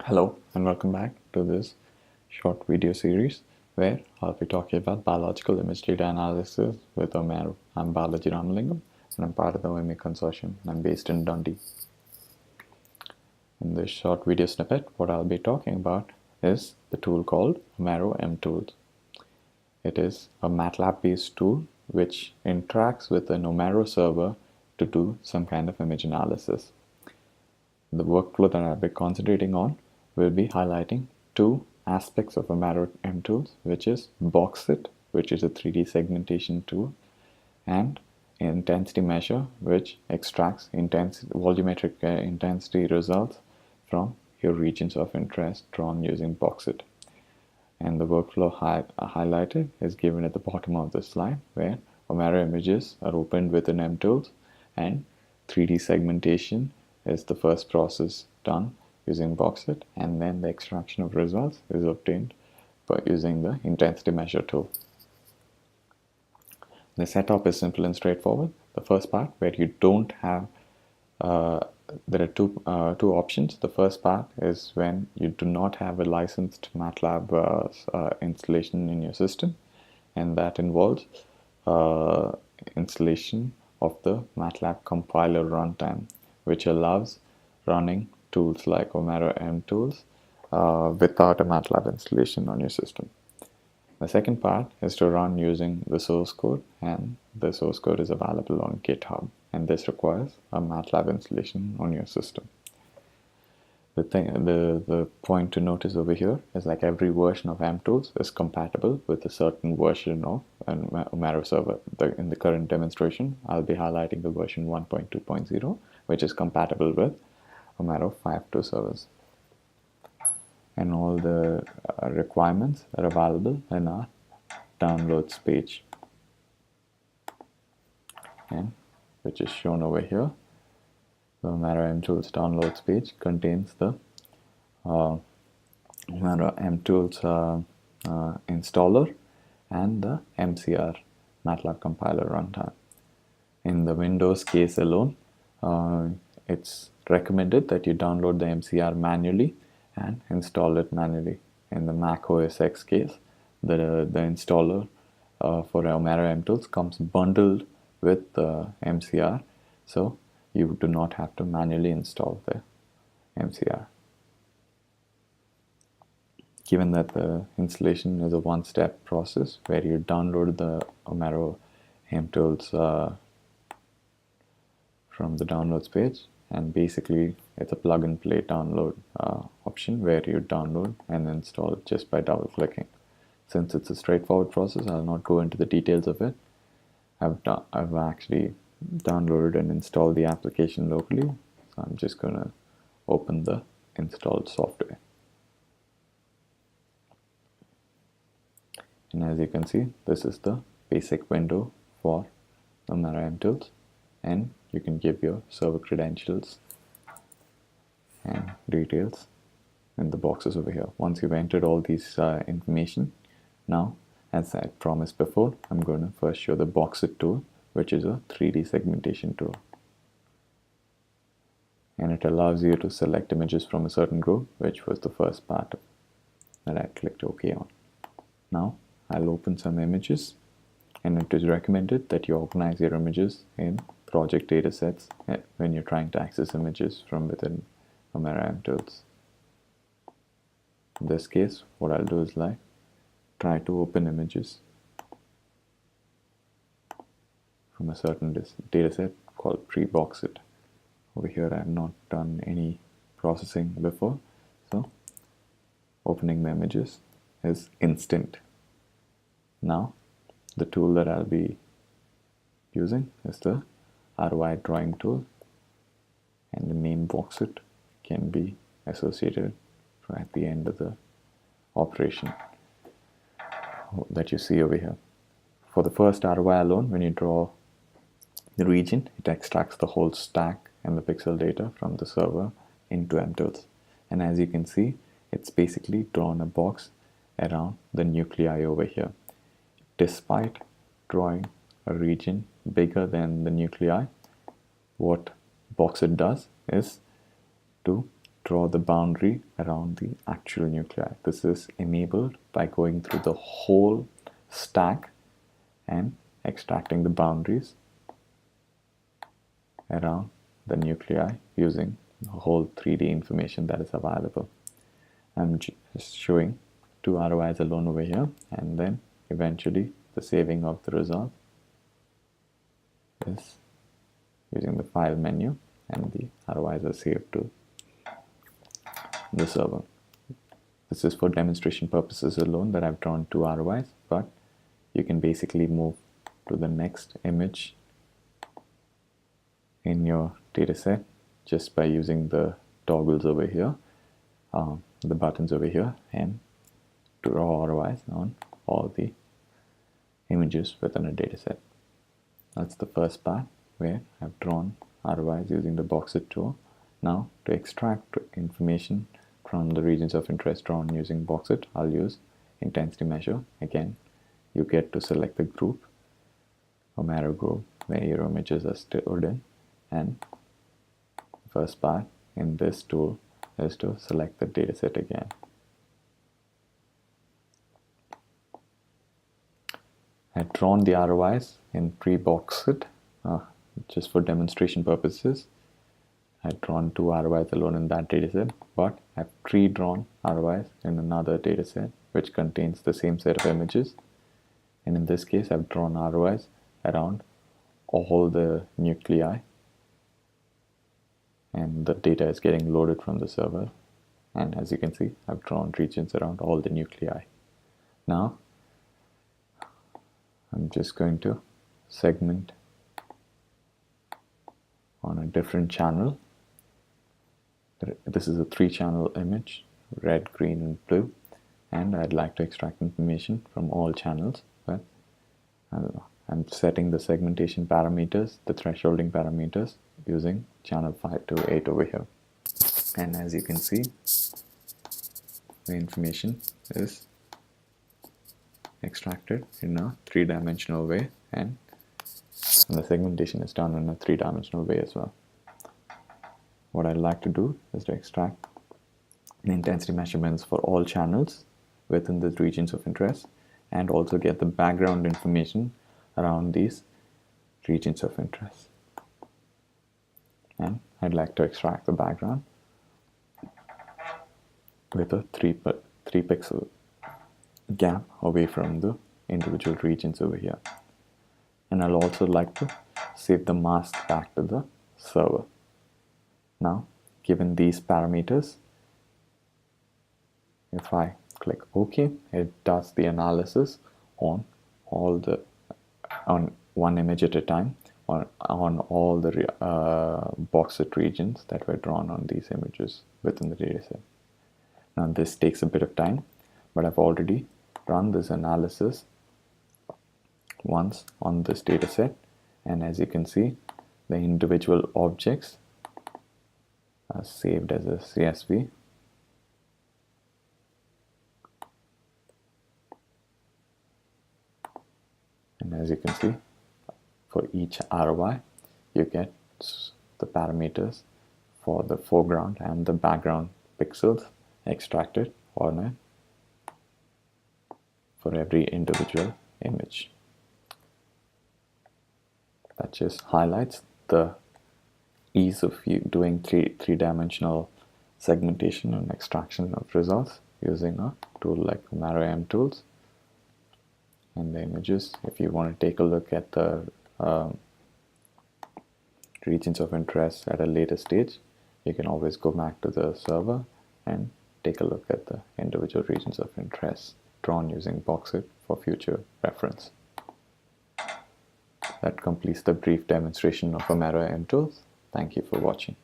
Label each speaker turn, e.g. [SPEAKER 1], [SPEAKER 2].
[SPEAKER 1] Hello and welcome back to this short video series where I'll be talking about biological image data analysis with OMERO. I'm Balaji Ramalingam and I'm part of the OMERO consortium and I'm based in Dundee. In this short video snippet, what I'll be talking about is the tool called OMERO.mtools. It is a MATLAB based tool which interacts with an OMERO server to do some kind of image analysis. The workflow that I'll be concentrating on will be highlighting two aspects of OMERO.mtools, which is BoxIt, which is a 3D segmentation tool, and intensity measure, which extracts volumetric intensity results from your regions of interest drawn using BoxIt. And the workflow highlighted is given at the bottom of the slide, where OMERO images are opened within mtools and 3D segmentation is the first process done using BoxIt, and then the extraction of results is obtained by using the intensity measure tool. The setup is simple and straightforward. The first part, where you don't have there are two options. The first part is when you do not have a licensed MATLAB installation in your system, and that involves installation of the MATLAB compiler runtime, which allows running tools like OMERO.mtools without a MATLAB installation on your system. The second part is to run using the source code, and the source code is available on GitHub, and this requires a MATLAB installation on your system. The point to notice over here is like every version of mtools is compatible with a certain version of an OMERO server. In the current demonstration, I'll be highlighting the version 1.2.0, which is compatible with OMERO 5.2 servers. And all the requirements are available in our downloads page, and which is shown over here. The OMERO.mtools downloads page contains the OMERO.mtools installer and the MCR MATLAB compiler runtime. In the Windows case alone, it's recommended that you download the MCR manually and install it manually. In the Mac OS X case, the installer for OMERO.mtools comes bundled with the MCR, so you do not have to manually install the MCR. Given that the installation is a one-step process where you download the OMERO.mtools from the downloads page, and basically it's a plug-and-play download option where you download and install it just by double-clicking. Since it's a straightforward process, I'll not go into the details of it. I've actually downloaded and installed the application locally, so I'm just going to open the installed software. And as you can see, this is the basic window for OMERO.mtools, and you can give your server credentials and details in the boxes over here. Once you've entered all these information, now, as I promised before, I'm going to first show the BoxIt tool, which is a 3D segmentation tool. And it allows you to select images from a certain group, which was the first part that I clicked OK on. Now, I'll open some images, and it is recommended that you organize your images in project datasets when you're trying to access images from within OMERO.mtools. In this case, what I'll do is like try to open images from a certain dataset called pre-BoxIt. Over here I have not done any processing before, so opening the images is instant. Now the tool that I'll be using is the ROI drawing tool, and the name BoxIt can be associated at the end of the operation that you see over here. For the first ROI alone, when you draw the region, it extracts the whole stack and the pixel data from the server into mtools. And as you can see, it's basically drawn a box around the nuclei over here. Despite drawing a region bigger than the nuclei, what BoxIt does is to draw the boundary around the actual nuclei. This is enabled by going through the whole stack and extracting the boundaries around the nuclei using the whole 3D information that is available. I'm just showing 2 ROIs alone over here, and then eventually the saving of the result is using the file menu, and the ROIs are saved to the server. This is for demonstration purposes alone that I've drawn 2 ROIs, but you can basically move to the next image in your dataset just by using the toggles over here, the buttons over here, and draw ROIs on all the images within a dataset. That's the first part where I've drawn ROIs using the Boxit tool. Now, to extract information from the regions of interest drawn using Boxit, I'll use intensity measure. Again, you get to select the group, OMERO group, where your images are stored in, and the first part in this tool is to select the dataset again. I've drawn the ROIs in pre-Boxit just for demonstration purposes. I've drawn 2 ROIs alone in that dataset, but I've pre-drawn ROIs in another dataset which contains the same set of images. And in this case, I've drawn ROIs around all the nuclei, and the data is getting loaded from the server. And as you can see, I've drawn regions around all the nuclei. Now, I'm just going to segment on a different channel. This is a 3-channel image, red, green, and blue, and I'd like to extract information from all channels, but I'm setting the segmentation parameters, the thresholding parameters, using channel 5 to 8 over here. And as you can see, the information is extracted in a 3-dimensional way, and the segmentation is done in a 3-dimensional way as well. What I'd like to do is to extract the intensity measurements for all channels within the regions of interest, and also get the background information around these regions of interest. And I'd like to extract the background with a 3 pixel gap away from the individual regions over here. And I'll also like to save the mask back to the server. Now, given these parameters, if I click OK, it does the analysis on one image at a time, on all the Boxit regions that were drawn on these images within the dataset. Now, this takes a bit of time, but I've already run this analysis once on this dataset, and as you can see, the individual objects are saved as a CSV. And as you can see, for each ROI, you get the parameters for the foreground and the background pixels extracted on it for every individual image. That just highlights the ease of doing three-dimensional segmentation and extraction of results using a tool like OMERO.mtools. And the images, if you want to take a look at the regions of interest at a later stage, you can always go back to the server and take a look at the individual regions of interest drawn using Boxit for future reference. That completes the brief demonstration of OMERO.mtools. Thank you for watching.